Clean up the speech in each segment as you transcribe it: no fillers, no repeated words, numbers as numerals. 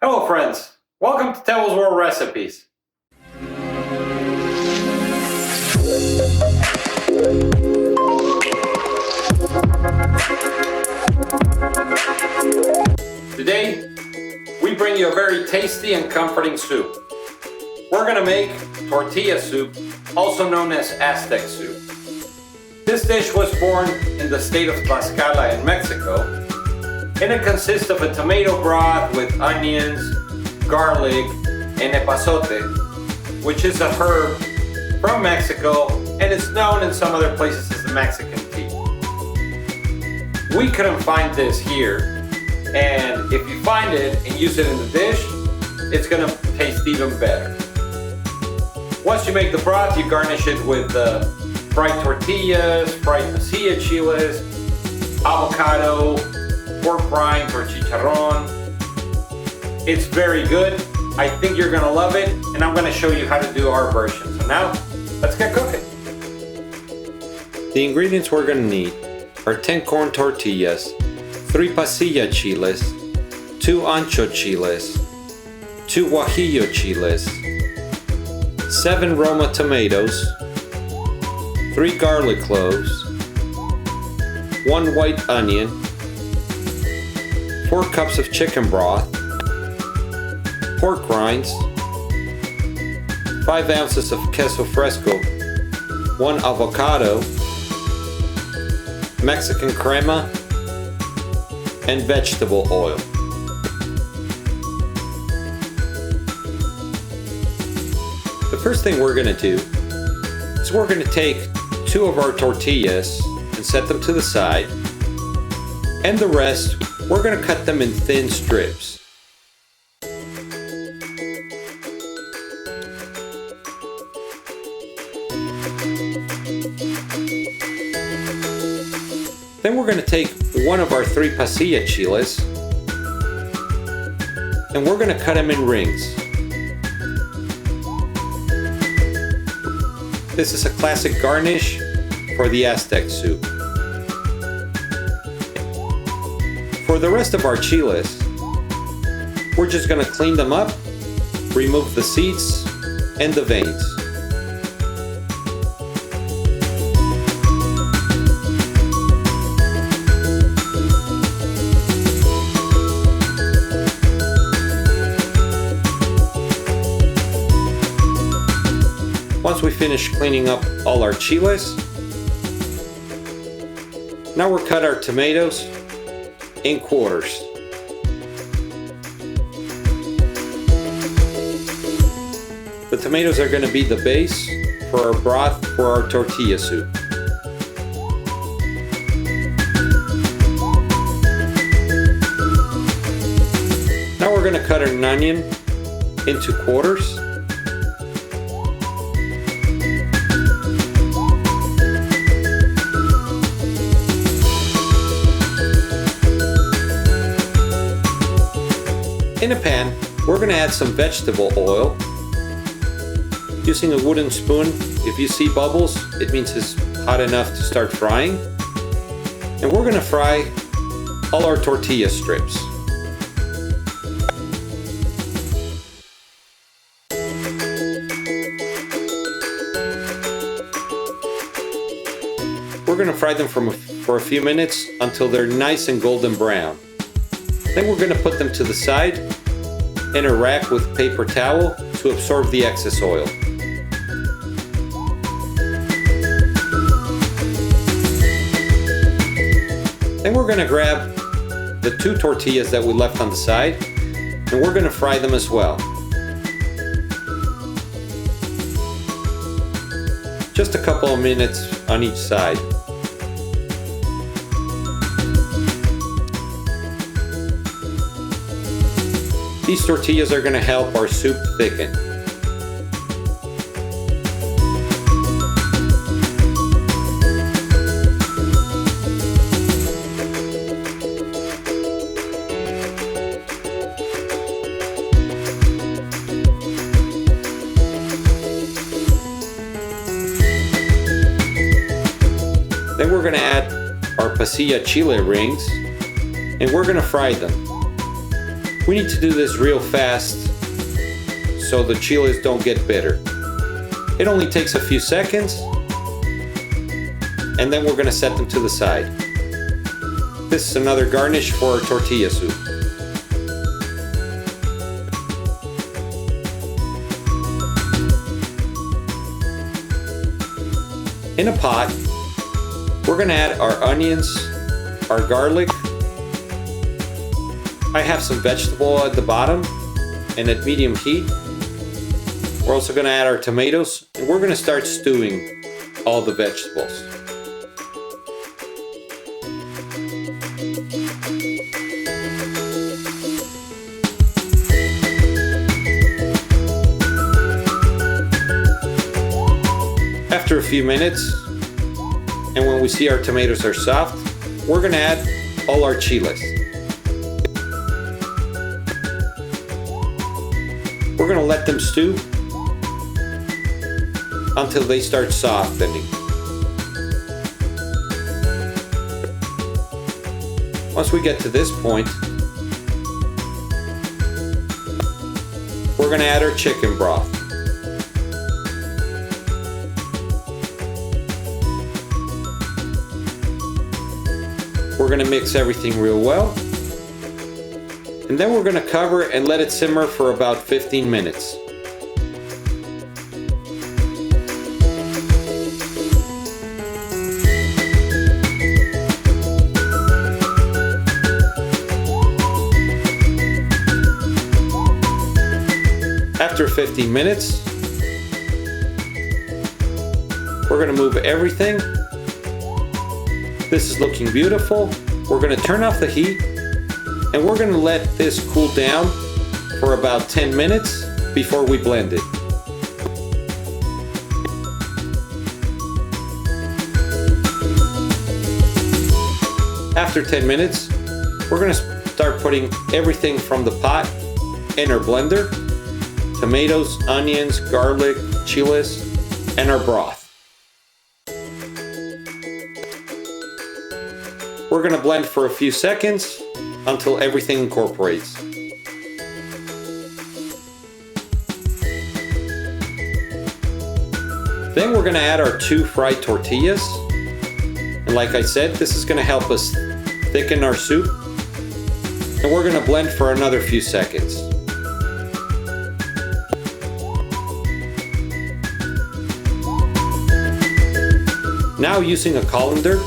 Hello friends, welcome to Tebel's World Recipes. Today, we bring you a very tasty and comforting soup. We're going to make Tortilla Soup, also known as Aztec Soup. This dish was born in the state of Tlaxcala in Mexico, and it consists of a tomato broth with onions, garlic, and epazote, which is a herb from Mexico, and it's known in some other places as the Mexican tea. We couldn't find this here, and if you find it and use it in the dish, it's gonna taste even better. Once you make the broth, you garnish it with fried tortillas, fried pasilla chiles, avocado, pork rinds or chicharron. It's very good. I think you're gonna love it, and I'm gonna show you how to do our version. So now, let's get cooking. The ingredients we're gonna need are 10 corn tortillas, 3 pasilla chiles, 2 ancho chiles, 2 guajillo chiles, 7 Roma tomatoes, 3 garlic cloves, 1 white onion, 4 cups of chicken broth, pork rinds, 5 ounces of queso fresco, 1 avocado, Mexican crema, and vegetable oil. The first thing we're going to do is we're going to take 2 of our tortillas and set them to the side, and the rest we're going to cut them in thin strips. Then we're going to take 1 of our 3 pasilla chiles and we're going to cut them in rings. This is a classic garnish for the Aztec soup. For the rest of our chiles, we're just going to clean them up, remove the seeds and the veins. Once we finish cleaning up all our chiles, now we'll cut our tomatoes in quarters. The tomatoes are going to be the base for our broth for our tortilla soup. Now we're going to cut an onion into quarters. In a pan, we're going to add some vegetable oil. Using a wooden spoon, if you see bubbles, it means it's hot enough to start frying. And we're going to fry all our tortilla strips. We're going to fry them for a few minutes until they're nice and golden brown. Then we're going to put them to the side in a rack with paper towel to absorb the excess oil. Then we're going to grab the 2 tortillas that we left on the side, and we're going to fry them as well. Just a couple of minutes on each side. These tortillas are going to help our soup thicken. Then we're going to add our pasilla chile rings, and we're going to fry them. We need to do this real fast so the chiles don't get bitter. It only takes a few seconds, and then we're going to set them to the side. This is another garnish for our tortilla soup. In a pot, we're going to add our onions, our garlic. I have some vegetable at the bottom and at medium heat. We're also going to add our tomatoes, and we're going to start stewing all the vegetables. After a few minutes, and when we see our tomatoes are soft, we're going to add all our chiles. We're going to let them stew until they start softening. Once we get to this point, we're going to add our chicken broth. We're going to mix everything real well. And then we're going to cover and let it simmer for about 15 minutes. After 15 minutes, we're going to move everything. This is looking beautiful. We're going to turn off the heat, and we're going to let this cool down for about 10 minutes before we blend it. After 10 minutes, we're going to start putting everything from the pot in our blender: tomatoes, onions, garlic, chiles, and our broth. We're going to blend for a few seconds until everything incorporates. Then we're going to add our 2 fried tortillas. And like I said, this is going to help us thicken our soup. And we're going to blend for another few seconds. Now, using a colander,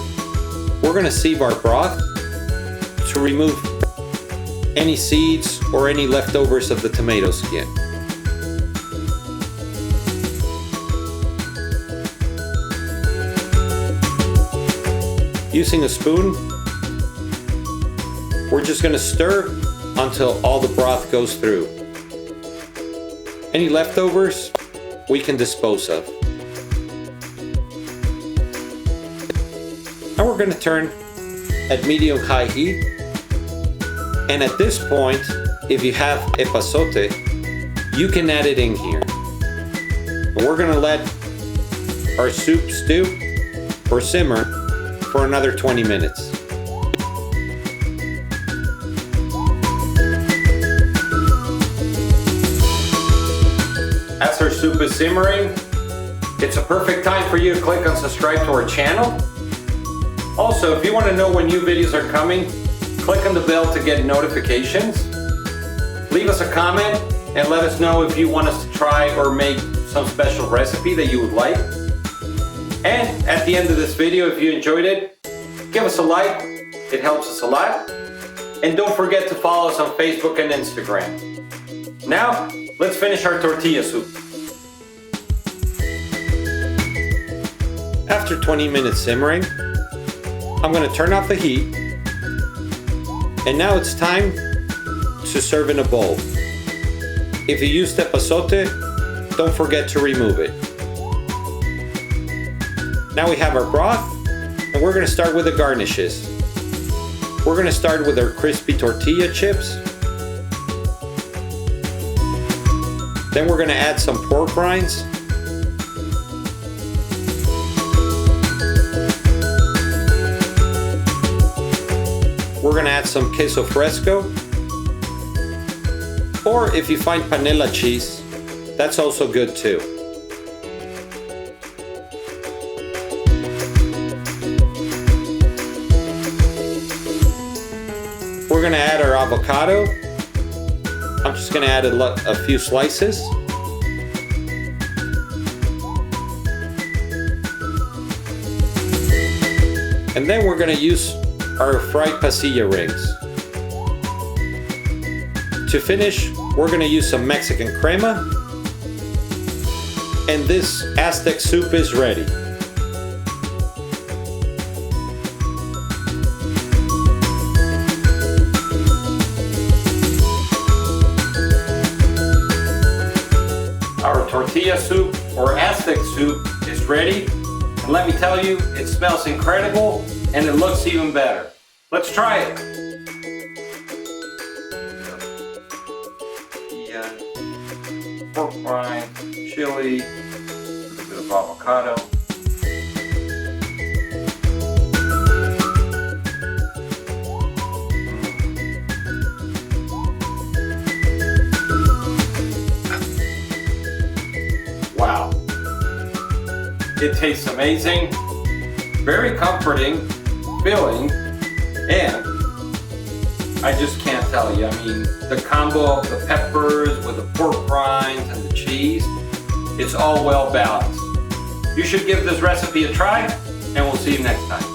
we're going to sieve our broth to remove any seeds or any leftovers of the tomato skin. Using a spoon, we're just going to stir until all the broth goes through. Any leftovers we can dispose of. Now we're going to turn at medium-high heat, and at this point, if you have epazote, you can add it in here. And we're going to let our soup stew or simmer for another 20 minutes. As our soup is simmering, it's a perfect time for you to click on subscribe to our channel. Also, if you want to know when new videos are coming, click on the bell to get notifications. Leave us a comment and let us know if you want us to try or make some special recipe that you would like. And at the end of this video, if you enjoyed it, give us a like. It helps us a lot. And don't forget to follow us on Facebook and Instagram. Now, let's finish our tortilla soup. After 20 minutes simmering, I'm going to turn off the heat, and now it's time to serve in a bowl. If you used epazote, don't forget to remove it. Now we have our broth, and we're going to start with the garnishes. We're going to start with our crispy tortilla chips. Then we're going to add some pork rinds. We're going to add some queso fresco. Or if you find panela cheese, that's also good too. We're gonna add our avocado. I'm just gonna add a few slices. And then we're gonna use our fried pasilla rings. To finish, we're gonna use some Mexican crema. And this Aztec soup is ready. Our tortilla soup or Aztec soup is ready. And let me tell you, it smells incredible and it looks even better. Let's try it. Tortilla, pork rind, chili, a little bit of avocado. Wow. It tastes amazing, very comforting, filling, and I just can't tell you. I mean, the combo of the peppers with the pork rinds and the cheese, it's all well balanced. You should give this recipe a try, and we'll see you next time.